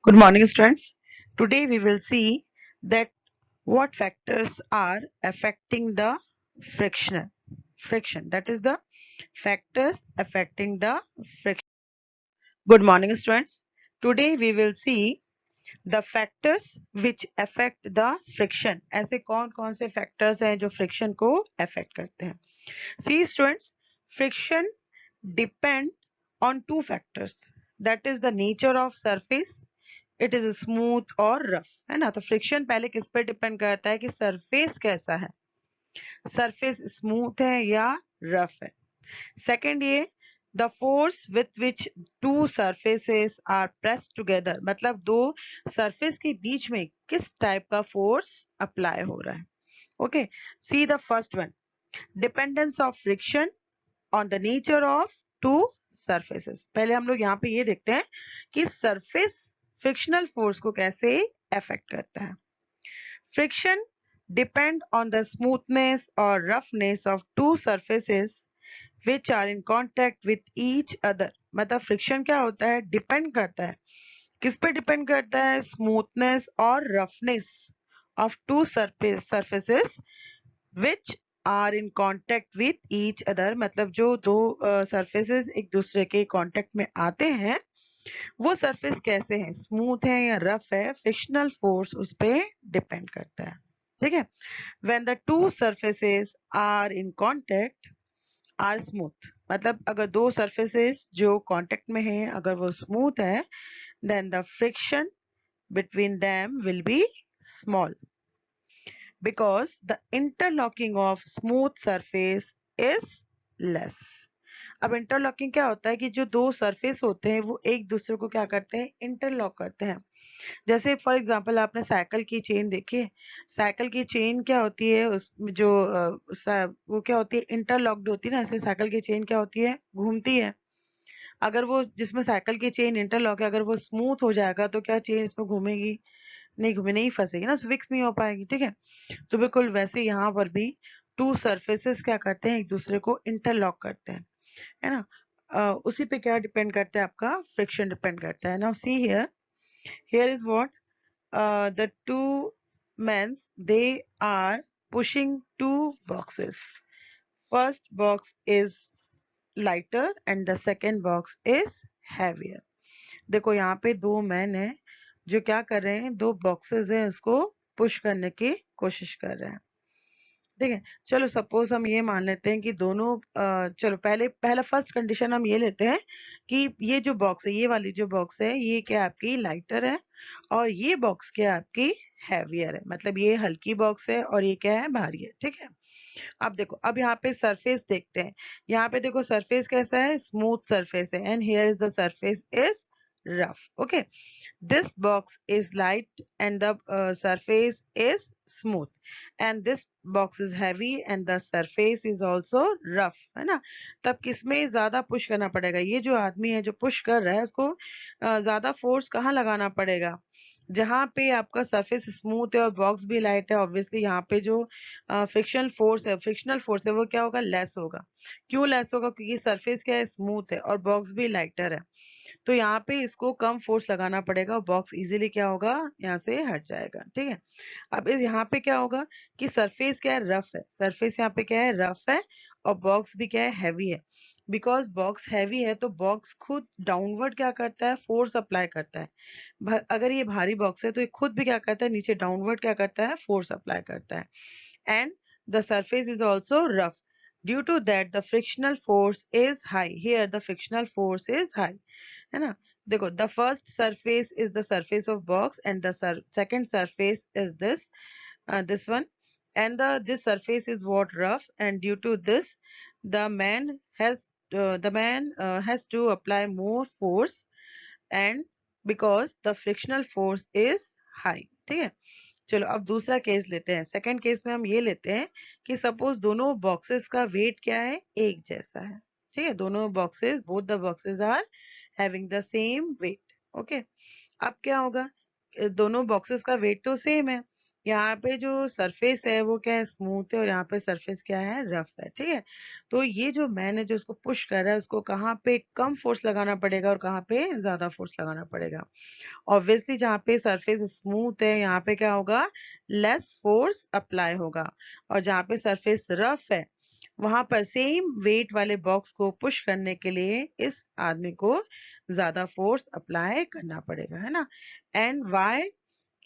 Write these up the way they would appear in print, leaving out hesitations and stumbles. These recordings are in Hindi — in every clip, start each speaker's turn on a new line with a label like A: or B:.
A: Good morning, students. Today we will see that what factors are affecting the friction. Friction, that is the factors affecting the friction. Good morning, students. Today we will see the factors which affect the friction. ऐसे कौन कौन से factors हैं जो friction को affect करते हैं. See, students, friction depend on two factors. That is the nature of surface. It is smooth और रफ, है ना. तो फ्रिक्शन पहले किस पे डिपेंड करता है कि सरफेस कैसा है, सरफेस स्मूथ है या रफ है. सेकंड ये the force with which to surfaces are press together, मतलब दो सरफेस के बीच में किस टाइप का फोर्स अप्लाई हो रहा है. Okay, see the first one, dependence of friction on the nature of two surfaces. पहले हम लोग यहाँ पे ये देखते हैं कि सरफेस फ्रिक्शनल फोर्स को कैसे अफेक्ट करता है. Friction depend on the smoothness और roughness of two surfaces which are in contact with each other. मतलब फ्रिक्शन क्या होता है, डिपेंड करता है किस पे डिपेंड करता है, स्मूथनेस और roughness of two surfaces which are in contact with each other. मतलब जो दो सरफेसेस एक दूसरे के कॉन्टेक्ट में आते हैं वो सरफेस कैसे है, स्मूथ है या रफ है, फ्रिक्शनल फोर्स उस पे डिपेंड करता है. ठीक है. When the two surfaces are in contact are smooth, मतलब अगर दो सरफेसेस जो कांटेक्ट में हैं अगर वो स्मूथ है, then the friction between them will be small because the interlocking of smooth surface is less. अब इंटरलॉकिंग क्या होता है कि जो दो सरफेस होते हैं वो एक दूसरे को क्या करते हैं, इंटरलॉक करते हैं. जैसे फॉर एग्जांपल आपने साइकिल की चेन देखी है, साइकिल की चेन क्या होती है, उसमें जो वो क्या होती है, इंटरलॉक्ड होती है ना. ऐसे साइकिल की चेन क्या होती है, घूमती है. अगर वो जिसमें साइकिल की चेन इंटरलॉक है अगर वो स्मूथ हो जाएगा तो क्या चेन इसमें घूमेगी, नहीं घूमे, नहीं फंसेगी ना, फिक्स नहीं हो पाएगी. ठीक है. तो बिल्कुल वैसे यहाँ पर भी टू सरफेसेस क्या करते हैं, एक दूसरे को इंटरलॉक करते हैं, है ना. उसी पे क्या डिपेंड करता है, आपका फ्रिक्शन डिपेंड करता है. Now see here, here is what, the two men, they are pushing two boxes. First box is lighter and the second box is heavier. देखो यहाँ पे दो मैन हैं जो क्या कर रहे हैं, दो बॉक्सेस हैं उसको पुश करने की कोशिश कर रहे हैं. ठीक है. चलो सपोज हम ये मान लेते हैं कि दोनों चलो पहला फर्स्ट कंडीशन हम ये लेते हैं कि ये जो बॉक्स है, ये वाली जो बॉक्स है ये क्या आपकी लाइटर है और ये बॉक्स क्या आपकी हैवियर है. मतलब ये हल्की बॉक्स है और ये क्या है, भारी है. ठीक है. अब देखो, अब यहाँ पे सरफेस देखते हैं. यहाँ पे देखो सरफेस कैसा है, स्मूथ सरफेस है and here is the surface is rough. Okay, this box is light and the surface is smooth and this box is heavy and the surface is also rough, है ना. तब किसमें ज्यादा पुश करना पड़ेगा, ये जो आदमी है जो पुश कर रहा है उसको ज्यादा फोर्स कहाँ लगाना पड़ेगा, जहाँ पे आपका सरफेस स्मूथ है और बॉक्स भी लाइट है. ऑब्वियसली यहाँ पे जो फ्रिक्शनल फोर्स है वो क्या होगा, लेस होगा. क्यों लेस होगा, क्योंकि सरफेस क्या है, स्मूथ है और बॉक्स भी लाइटर है. तो यहाँ पे इसको कम फोर्स लगाना पड़ेगा और बॉक्स इजीली क्या होगा, यहाँ से हट जाएगा. ठीक है. अब इस यहाँ पे क्या होगा कि सरफेस क्या है, रफ है. सरफेस यहाँ पे क्या है, रफ है और बॉक्स भी क्या है, हैवी है. बिकॉज बॉक्स हैवी है तो बॉक्स खुद डाउनवर्ड क्या करता है, फोर्स अप्लाई करता है. अगर ये भारी बॉक्स है तो ये खुद भी क्या करता है, नीचे डाउनवर्ड क्या करता है, फोर्स अप्लाई करता है. And the surface is also rough. Due to that the frictional force is high. Here the frictional force is high, है ना. देखो, the first surface is the surface of box and the second surface is this one, and this surface is what, rough, and due to this the man has to apply more force and because the frictional force is high. ठीक है. चलो अब दूसरा केस लेते हैं. सेकंड केस में हम ये लेते हैं कि सपोज दोनों बॉक्सेस का वेट क्या है, एक जैसा है. ठीक है. दोनों boxes, both the boxes are having the same weight. Okay. अब क्या होगा, दोनों बॉक्सेस का वेट तो सेम है यहाँ पे जो सरफेस है वो क्या है, स्मूथ है, और यहाँ पे सरफेस क्या है, रफ है। ठीक है, तो ये जो मैन है जो उसको पुश कर रहा है, उसको कहाँ पे कम फोर्स लगाना पड़ेगा और कहाँ पे ज्यादा फोर्स लगाना पड़ेगा। ऑब्वियसली जहाँ पे सरफेस स्मूथ है यहाँ पे क्या होगा, लेस फोर्स अप्लाई होगा, और जहाँ पे सरफेस रफ है वहां पर सेम वेट वाले बॉक्स को पुश करने के लिए इस आदमी को ज्यादा फोर्स अप्लाई करना पड़ेगा, है ना। And why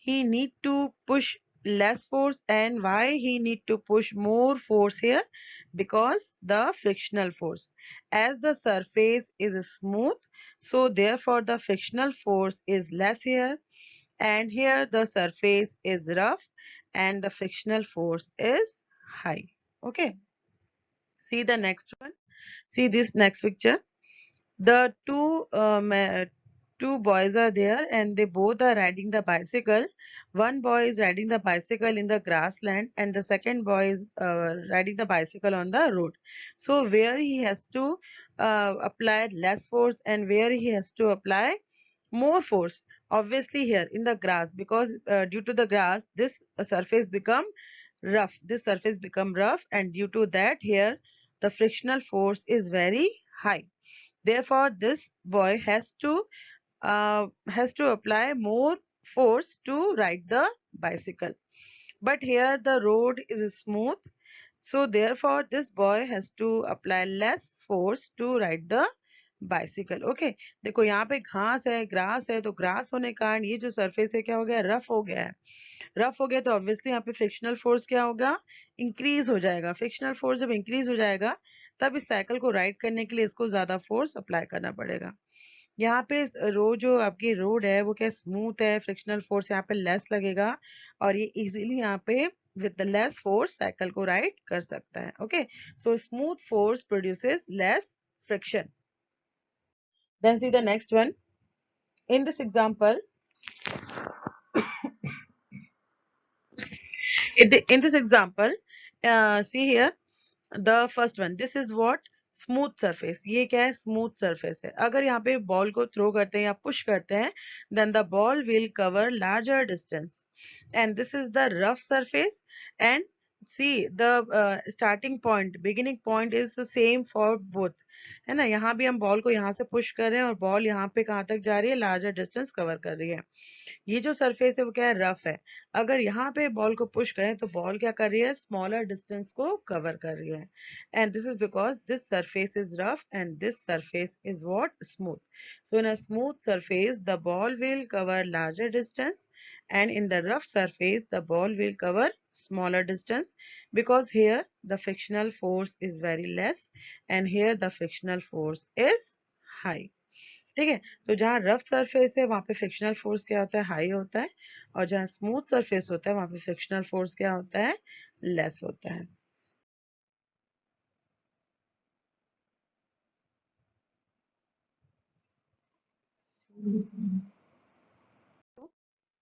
A: he need to push less force, and why he need to push more force here, because the frictional force, as the surface is smooth, so therefore the frictional force is less here, and here the surface is rough and the frictional force is high. Okay, see the next one, see this next picture. The two boys are there and they both are riding the bicycle. One boy is riding the bicycle in the grassland and the second boy is riding the bicycle on the road. So where he has to apply less force and where he has to apply more force, obviously here in the grass, because due to the grass this surface become rough, this surface become rough, and due to that here the frictional force is very high. Therefore, this boy has to apply more force to ride the bicycle. But here the road is smooth, so therefore this boy has to apply less force to ride the bicycle. Okay, देखो यहाँ पे घास है, ग्रास है, तो ग्रास होने के कारण ये जो सरफेस है क्या हो गया, रफ हो गया है। रफ हो गया तो ऑब्वियसली यहाँ पे फ्रिक्शनल फोर्स क्या होगा, इंक्रीज हो जाएगा। फ्रिक्शनल फोर्स जब इंक्रीज हो जाएगा तब इस साइकिल को राइड करने के लिए इसको ज्यादा फोर्स अप्लाई करना पड़ेगा। यहाँ पे जो आपकी रोड है वो क्या स्मूथ है, फ्रिक्शनल फोर्स यहाँ पे लेस लगेगा और ये इजीली यहाँ पे with the less force cycle को राइड कर सकता है। Okay, so smooth force produces less friction. Then see the next one. In this example, in this example, see here the first one, this is what smooth surface. ये क्या है, स्मूथ सरफेस है। अगर यहाँ पे बॉल को थ्रो करते हैं या पुश करते हैं then the ball will cover larger distance, and this is the rough surface, and see the starting point, beginning point is same for both, है ना। यहाँ भी हम बॉल को यहाँ से पुश कर रहे हैं और बॉल यहाँ पे कहाँ तक जा रही है, लार्जर डिस्टेंस कवर कर रही है। ये जो सरफेस है वो क्या है, रफ है। अगर यहाँ पे बॉल को पुश करें तो बॉल क्या कर रही है, स्मॉलर डिस्टेंस को कवर कर रही है, and this is because this surface is rough and this surface is what, smooth. So in a smooth surface the ball will cover larger distance, and in the rough surface the ball will cover smaller distance, because here the frictional force is very less and here the frictional force is high। ठीक है, तो जहाँ रफ सरफेस है वहां पे फ्रिक्शनल फोर्स क्या होता है, हाई होता है, और जहाँ स्मूथ सरफेस होता है वहां पे फ्रिक्शनल फोर्स क्या होता है, लेस होता है।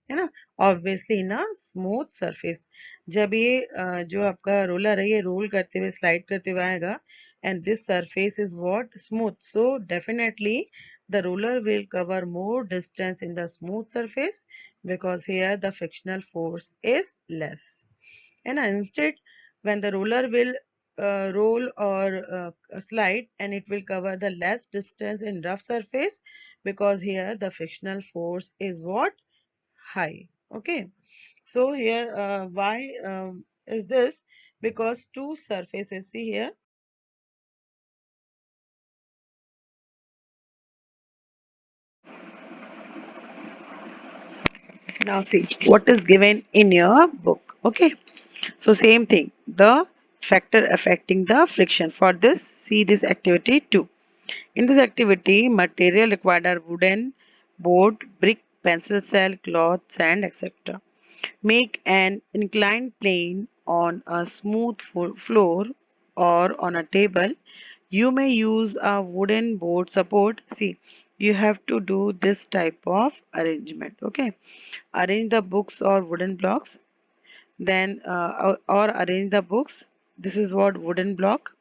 A: है ना, ऑब्वियसली ना स्मूथ सरफेस, जब ये जो आपका रोलर है ये रोल करते हुए स्लाइड करते हुए आएगा and this surface is what, smooth, so definitely the roller will cover more distance in the smooth surface because here the frictional force is less, है ना। instead when the roller will roll or slide, and it will cover the less distance in rough surface because here the frictional force is what, high। Okay, so here why is this, because two surfaces, see here, now see what is given in your book। Okay, so same thing, the factor affecting the friction. For this, see this activity 2. In this activity, material required are wooden, board, brick, pencil shell, cloth, sand, etc. Make an inclined plane on a smooth floor or on a table. You may use a wooden board support. See, you have to do this type of arrangement. Okay, arrange the books or wooden blocks, then or arrange the books. This is what wooden block.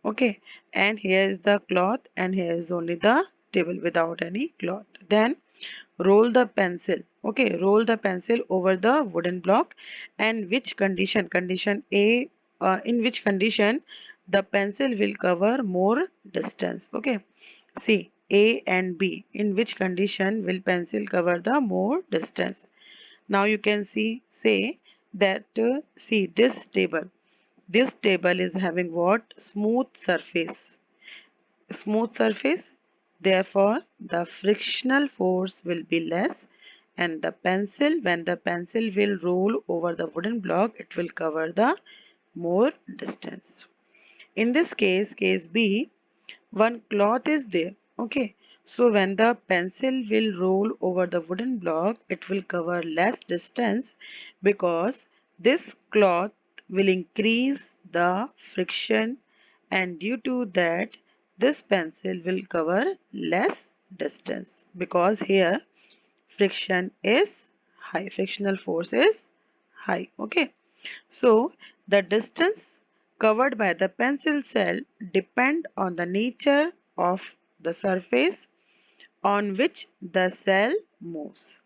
A: Okay, and here is the cloth and here is only the table without any cloth. Then roll the pencil. Okay, roll the pencil over the wooden block, and which condition? Condition A, in which condition the pencil will cover more distance? Okay, see A and B. In which condition will pencil cover the more distance? Now you can say that see this table. This table is having what? Smooth surface. Smooth surface. Therefore, the frictional force will be less, and the pencil, when the pencil will roll over the wooden block, it will cover the more distance. In this case, case B, one cloth is there. Okay, so when the pencil will roll over the wooden block, it will cover less distance because this cloth will increase the friction, and due to that this pencil will cover less distance because here friction is high, frictional force is high. Okay, so the distance covered by the pencil cell depend on the nature of the surface on which the cell moves.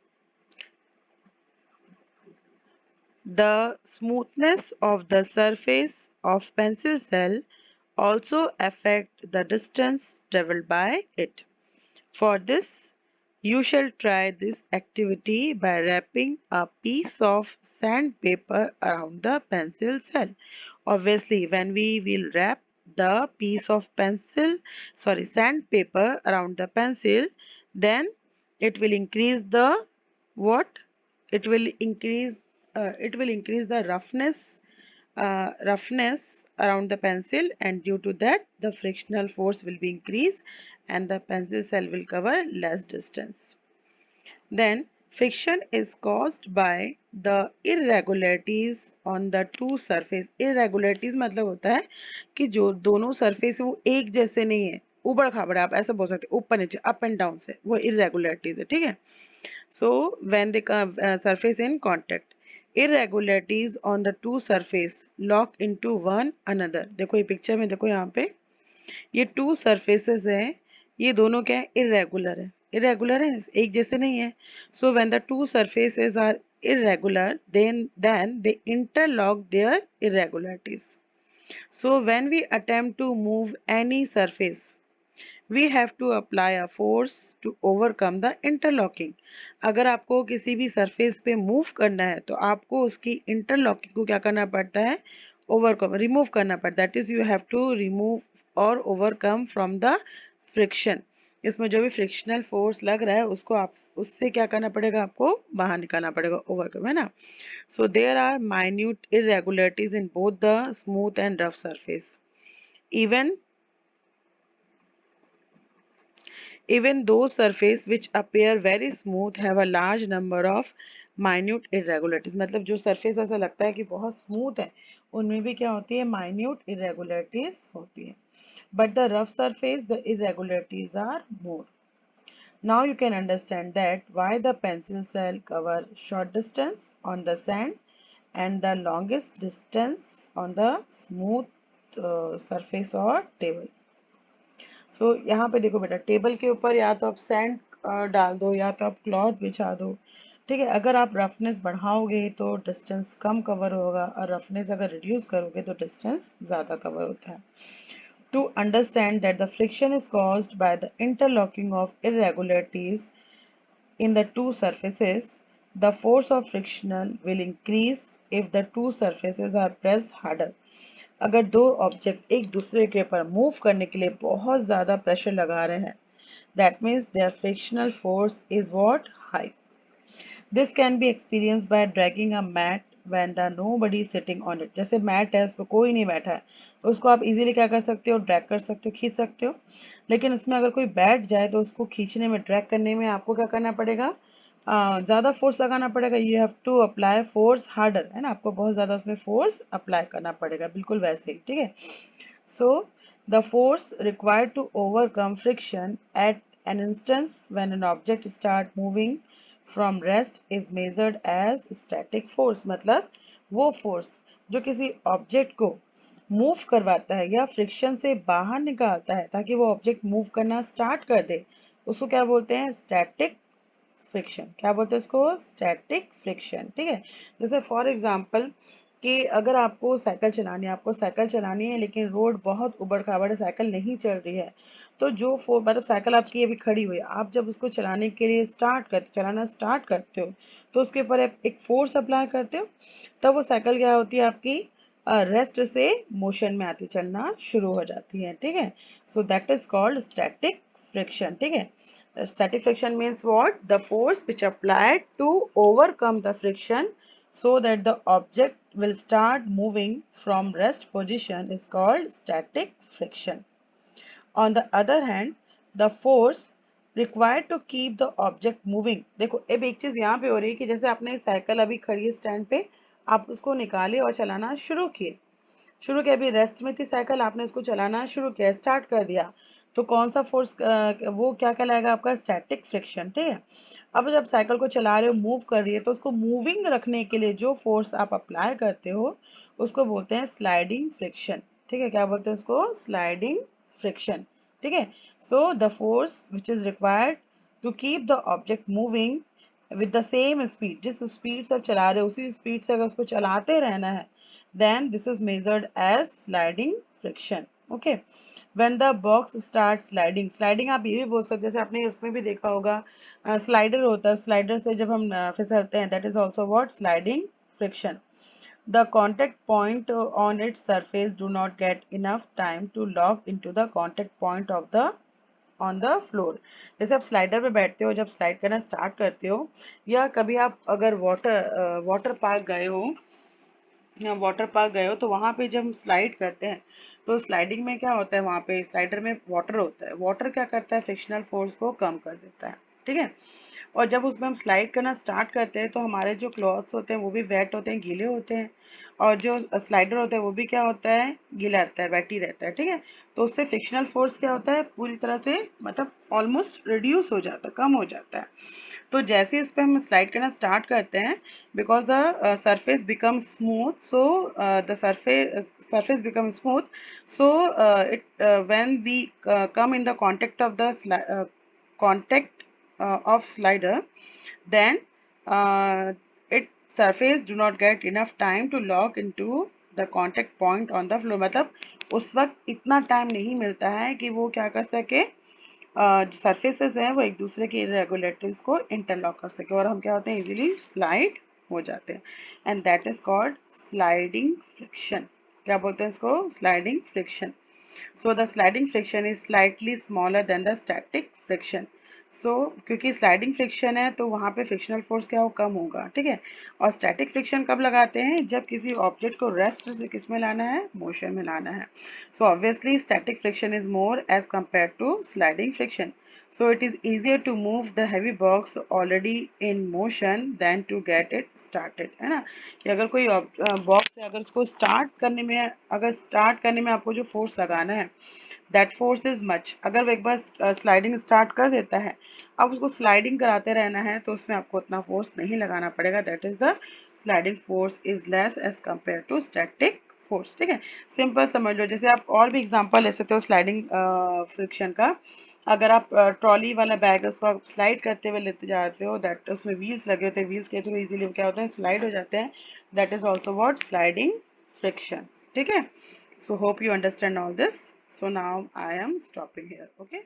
A: The smoothness of the surface of pencil cell also affect the distance traveled by it. For this, you shall try this activity by wrapping a piece of sandpaper around the pencil cell. Obviously, when we will wrap the piece of sandpaper around the pencil, then it will increase the what? It will increase the roughness around the pencil, and due to that the frictional force will be increased and the pencil cell will cover less distance. Then friction is caused by the irregularities on the two surface. Irregularities मतलब होता है कि जो दोनों सरफेस है वो एक जैसे नहीं है, उबड़ खाबड़, आप ऐसा बोल सकते हैं, ऊपर नीचे अप एंड डाउन से, वो irregularities है, ठीक है. So when they come surface in contact, irregularities on the two surface lock into one another. देखो ये पिक्चर में देखो, यहाँ पे ये टू सरफेसेस हैं, ये दोनों क्या है? इरेगुलर है. इरेगुलर है, एक जैसे नहीं है. So when the two surfaces are irregular, then they interlock their irregularities. So when we attempt to move any surface, we have to apply a force to overcome the interlocking. अगर आपको किसी भी सरफेस पे मूव करना है तो आपको उसकी इंटरलॉकिंग को क्या करना पड़ता है? ओवरकम, रिमूव करना पड़ता है. That is you have to remove और ओवरकम फ्रॉम द फ्रिक्शन. इसमें जो भी फ्रिक्शनल फोर्स लग रहा है उसको आप उससे क्या करना पड़ेगा? आपको बाहर निकालना पड़ेगा, ओवरकम, है ना. So there are minute irregularities in both the smooth and rough surface. even Even those surfaces which appear very smooth have a large number of minute irregularities. मतलब जो surface ऐसा लगता है कि बहुत smooth है, उनमें भी क्या होती है? Minute irregularities होती है. But the rough surface, the irregularities are more. Now you can understand that why the pencil cell cover short distance on the sand and the longest distance on the smooth surface or table. सो यहाँ पे देखो बेटा, टेबल के ऊपर या तो आप सैंड डाल दो या तो आप क्लॉथ बिछा दो, ठीक है. अगर आप रफनेस बढ़ाओगे तो डिस्टेंस कम कवर होगा, और रफनेस अगर रिड्यूस करोगे तो डिस्टेंस ज़्यादा कवर होता है. To understand that the friction is caused by the interlocking of irregularities in the two surfaces, the force of frictional will increase if the two surfaces are pressed harder. अगर दो ऑब्जेक्ट एक दूसरे के ऊपर मूव करने के लिए बहुत ज़्यादा प्रेशर लगा रहे हैं, that means their frictional force is what? High. This can be experienced by dragging a mat when the nobody is sitting on it. जैसे मैट है, उस पर कोई नहीं बैठा है, उसको आप इजीली क्या कर सकते हो? ड्रैग कर सकते हो, खींच सकते हो. लेकिन उसमें अगर कोई बैठ जाए तो उसको खींचने में, ड्रैग करने में आपको क्या करना पड़ेगा? ज़्यादा फोर्स लगाना पड़ेगा. You have to apply force harder, है ना. आपको बहुत ज़्यादा उसमें फोर्स अप्लाई करना पड़ेगा, बिल्कुल वैसे ही, ठीक है. So, the force required to overcome friction at an instance when an object start moving from rest is measured as static force. मतलब वो force जो किसी object को move करवाता है या friction से बाहर निकालता है ताकि वो object move करना start कर दे, उसको क्या बोलते हैं? Static friction. क्या बोलते हैं इसको? Static friction. ठीक है, जैसे फॉर एग्जांपल कि अगर आपको साइकिल चलानी है, लेकिन रोड बहुत उबड़ खाबड़ है, साइकिल नहीं चल रही है, तो जो मतलब साइकिल आपकी अभी खड़ी हुई है, आप जब उसको चलाने के लिए चलाना स्टार्ट करते हो, तो उसके ऊपर एक फोर्स अप्लाई करते हो, तब वो साइकिल क्या होती है आपकी, रेस्ट से मोशन में आती, चलना शुरू हो जाती है। ठीक है, so that is called static friction. ठीक है, static friction means what? The force which applied to overcome the friction so that the object will start moving from rest position is called static friction. On the other hand, the force required to keep the object moving, देखो अब एक चीज यहाँ पे हो रही है कि जैसे आपने साइकिल अभी खड़ी है स्टैंड पे, आप उसको निकाले और चलाना शुरू किया, अभी रेस्ट में थी साइकिल, आपने इसको चलाना शुरू किया, स्टार्ट कर दिया, तो कौन सा फोर्स, वो क्या कहलाएगा आपका? Static friction. ठीक है, अब जब साइकिल को चला रहे हो, मूव कर रही है, तो उसको मूविंग रखने के लिए जो फोर्स आप अप्लाई करते हो, उसको बोलते हैं स्लाइडिंग फ्रिक्शन। ठीक है, क्या बोलते हैं उसको? Sliding friction. ठीक है, so the force which is required to keep the object moving with the same speed, जिस स्पीड से आप चला रहे हो उसी स्पीड से अगर उसको चलाते रहना है, then this is measured as sliding friction. Okay, when the box starts sliding आप ये भी बोल सकते हैं, जैसे आपने उसमें भी देखा होगा, स्लाइडर होता है, स्लाइडर से जब हम फिसलते हैं, that is also what? Sliding friction. The contact point on its surface do not get enough time to lock into the contact point of the on the floor. जैसे आप स्लाइडर पे बैठते हो, जब स्लाइड करना स्टार्ट करते हो, या कभी आप अगर वाटर पार्क गए हो, तो वहां पे जब हम स्लाइड करते हैं, तो स्लाइडिंग में क्या होता है, वहां पे स्लाइडर में वाटर होता है, वाटर क्या करता है? फ्रिक्शनल फोर्स को कम कर देता है। ठीक है, और जब उसमें हम स्लाइड करना स्टार्ट करते हैं, तो हमारे जो क्लॉथ्स होते हैं वो भी वेट होते हैं, गीले होते हैं, और जो स्लाइडर होता है वो भी क्या होता है? गीला रहता है, वेटी रहता है। ठीक है, तो उससे फ्रिक्शनल फोर्स क्या होता है? पूरी तरह से मतलब ऑलमोस्ट रिड्यूस हो जाता है, कम हो जाता है। तो जैसे इस पे हम स्लाइड करना स्टार्ट करते हैं, because the surface become smooth, so the surface becomes smooth, so it when we come in the contact of the contact of slider, then it surface do not get enough time to lock into the contact point on the floor, मतलब उस वक्त इतना टाइम नहीं मिलता है कि वो क्या कर सके, जो सरफेसेस हैं वो एक दूसरे की इरेगुलरिटीज को इंटरलॉक कर सके, और हम क्या होते हैं? इजीली स्लाइड हो जाते हैं, and that is called sliding friction. क्या बोलते हैं इसको? Sliding friction. So the sliding friction is slightly smaller than the static friction. So क्योंकि स्लाइडिंग फ्रिक्शन है, तो वहां पे फ्रिक्शनल फोर्स क्या हो? कम होगा। ठीक है, और स्टैटिक फ्रिक्शन कब लगाते हैं? जब किसी ऑब्जेक्ट को रेस्ट से किस में लाना है? मोशन में लाना है। So obviously static friction is more as compare to sliding friction. So it is easier to move the heavy box already in motion than to get it started, है ना? कि अगर कोई बॉक्स है, अगर उसको स्टार्ट करने में आपको जो फोर्स लगाना है, दैट फोर्स इज मच, अगर वो एक बार स्लाइडिंग स्टार्ट कर देता है, अब उसको स्लाइडिंग कराते रहना है, तो उसमें आपको उतना फोर्स नहीं लगाना पड़ेगा, that is the sliding force is less as compare to static force. ठीक है, सिंपल समझ लो, जैसे आप और भी एग्जांपल ले सकते हो स्लाइडिंग फ्रिक्शन का। अगर आप ट्रॉली वाला बैग है, उसको आप स्लाइड करते हुए लेते जाते हो, दैट उसमें व्हील्स लगे होते हैं, व्हील्स के थ्रू इजीली क्या होता है? स्लाइड हो जाते हैं, that is also what? Sliding friction. ठीक है, so hope you understand all this. So now I am stopping here. Okay.